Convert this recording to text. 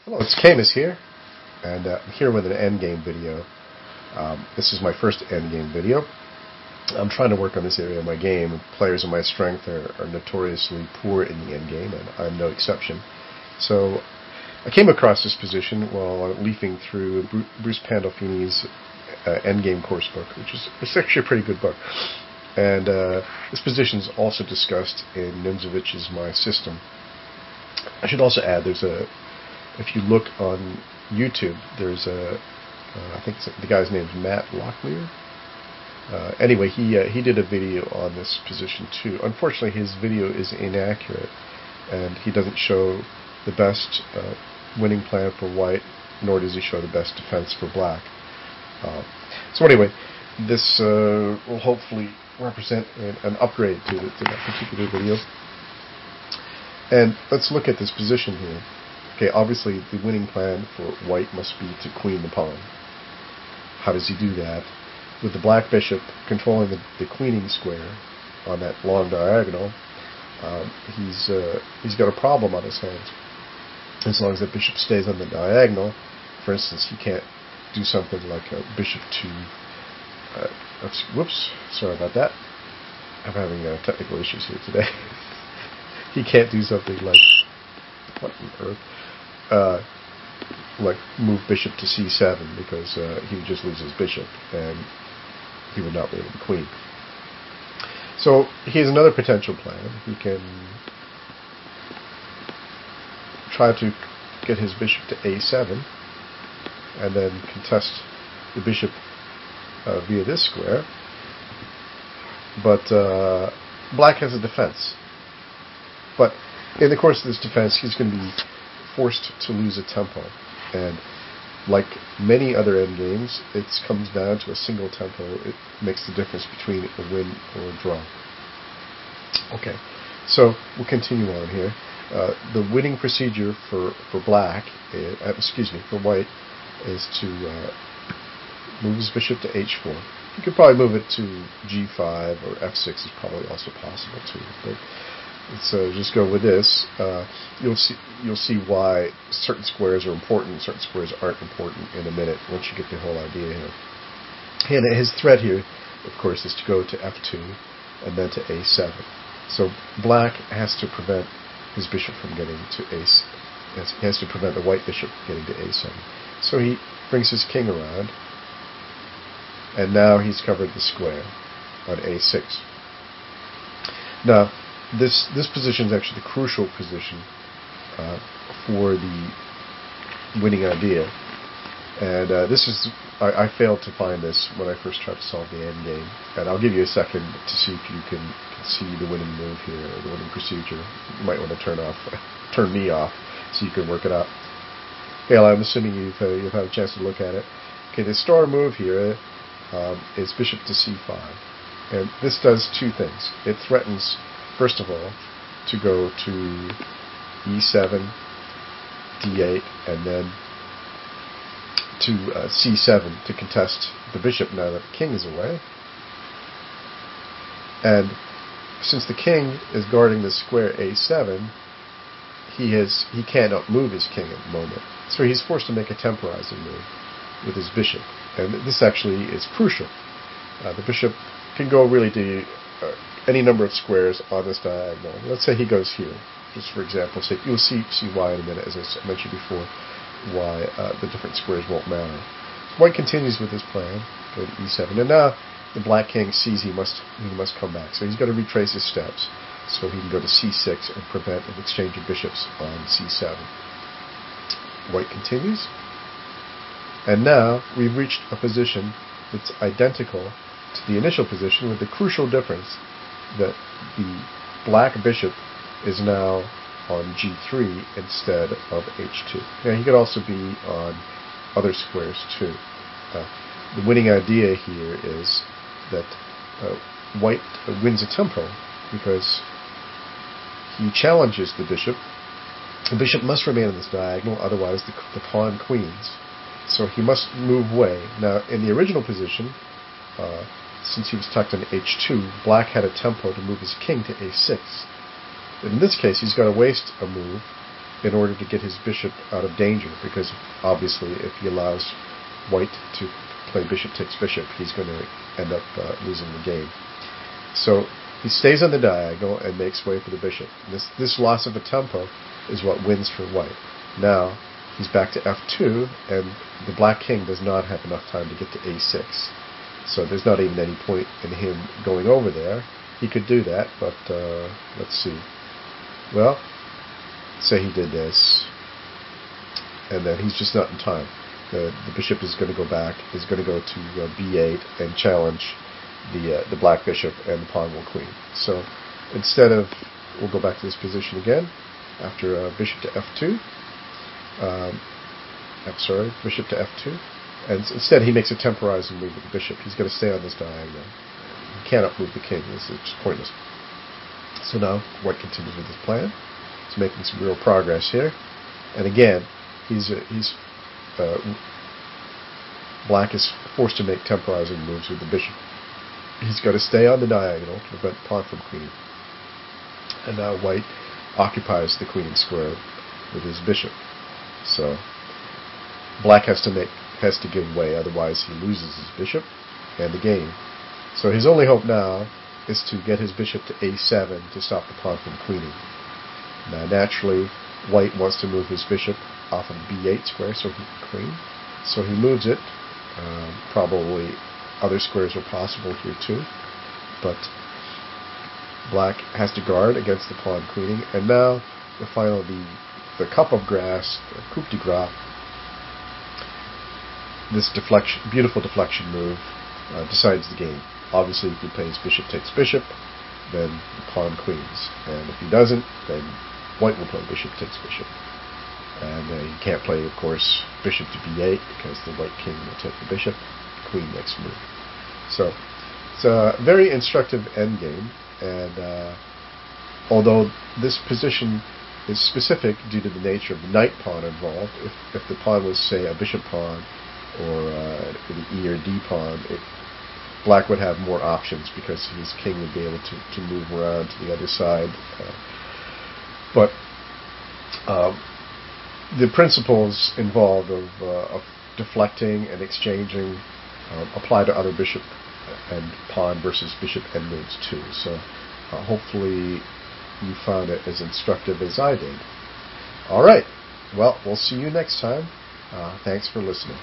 Hello, it's Camus here, and I'm here with an endgame video. This is my first endgame video. I'm trying to work on this area of my game. Players of my strength are notoriously poor in the endgame, and I'm no exception. So I came across this position while leafing through Bruce Pandolfini's endgame course book, which is actually a pretty good book. And this position is also discussed in Nimzovich's My System. I should also add, if you look on YouTube, there's I think the guy's name is Matt Locklear. Anyway, he did a video on this position too. Unfortunately, his video is inaccurate, and he doesn't show the best winning plan for white, nor does he show the best defense for black. So anyway, this will hopefully represent an upgrade to that particular video. And let's look at this position here. Okay, obviously the winning plan for white must be to queen the pawn. How does he do that? With the black bishop controlling the queening square on that long diagonal, he's got a problem on his hands. As long as the bishop stays on the diagonal, for instance, he can't do something like a bishop to... whoops, sorry about that. I'm having technical issues here today. He can't do something like... what on earth? Like move bishop to c7, because he would just lose his bishop and he would not win the queen. So he has another potential plan. He can try to get his bishop to a7 and then contest the bishop via this square. But black has a defense. But in the course of this defense, he's going to be forced to lose a tempo. And like many other endgames, it comes down to a single tempo. It makes the difference between a win or a draw. Okay, so we'll continue on here. The winning procedure for black, for white, is to move his bishop to h4. You could probably move it to g5, or f6 is probably also possible too. But let's just go with this. You'll see why certain squares are important, certain squares aren't important in a minute once you get the whole idea here. And his threat here, of course, is to go to f2 and then to a7. So black has to prevent his bishop from getting to a7. He has to prevent the white bishop from getting to a7. So he brings his king around, and now he's covered the square on a6. Now, this position is actually the crucial position for the winning idea, and I failed to find this when I first tried to solve the endgame, and I'll give you a second to see if you can see the winning move here, or the winning procedure. You might want to turn me off so you can work it out. Okay, well, I'm assuming you've had a chance to look at it. Okay, the star move here is bishop to c5, and this does two things. It threatens, first of all, to go to e7, d8, and then to c7 to contest the bishop now that the king is away. And since the king is guarding the square a7, he cannot move his king at the moment. So he's forced to make a temporizing move with his bishop. And this actually is crucial. The bishop can go really to any number of squares on this diagonal. Let's say he goes here. Just for example, you'll see why in a minute, as I mentioned before, why the different squares won't matter. White continues with his plan, go to e7, and now the black king sees he must come back. So he's got to retrace his steps so he can go to c6 and prevent an exchange of bishops on c7. White continues, and now we've reached a position that's identical to the initial position, with the crucial difference that the black bishop is now on g3 instead of h2. Now he could also be on other squares too. The winning idea here is that white wins a tempo because he challenges the bishop. The bishop must remain on this diagonal, otherwise the pawn queens. So he must move away. Now, in the original position, since he was tucked in h2, black had a tempo to move his king to a6. In this case, he's got to waste a move in order to get his bishop out of danger, because obviously if he allows white to play bishop takes bishop, he's going to end up losing the game. So he stays on the diagonal and makes way for the bishop. This loss of a tempo is what wins for white. Now he's back to f2, and the black king does not have enough time to get to a6. So there's not even any point in him going over there. He could do that, but let's see. Well, say he did this, and then he's just not in time. The bishop is going to go back, is going to go to b8 and challenge the black bishop, and the pawn will queen. So instead of, we'll go back to this position again, after bishop to f2, bishop to f2, and instead he makes a temporizing move with the bishop. He's going to stay on this diagonal. He cannot move the king. It's pointless. So now white continues with his plan. He's making some real progress here, and again black is forced to make temporizing moves with the bishop. He's got to stay on the diagonal to prevent pawn from queening. And now white occupies the queening square with his bishop. So black has to give way, otherwise he loses his bishop and the game. So his only hope now is to get his bishop to a7 to stop the pawn from queening. Now naturally white wants to move his bishop off of b8 square so he can queen. So he moves it. Probably other squares are possible here too, but black has to guard against the pawn queening. And now the cup of grass, the coup de grace, this beautiful deflection move decides the game. Obviously, if he plays bishop takes bishop, then the pawn queens, and if he doesn't, then white will play bishop takes bishop. And you can't play, of course, bishop to b8 because the white king will take the bishop, queen next move. So it's a very instructive endgame, and although this position is specific due to the nature of the knight pawn involved, if the pawn was, say, a bishop pawn or an e or d pawn, black would have more options because his king would be able to move around to the other side. But the principles involved of deflecting and exchanging apply to other bishop and pawn versus bishop endgames too. So hopefully you found it as instructive as I did. All right. Well, we'll see you next time. Thanks for listening.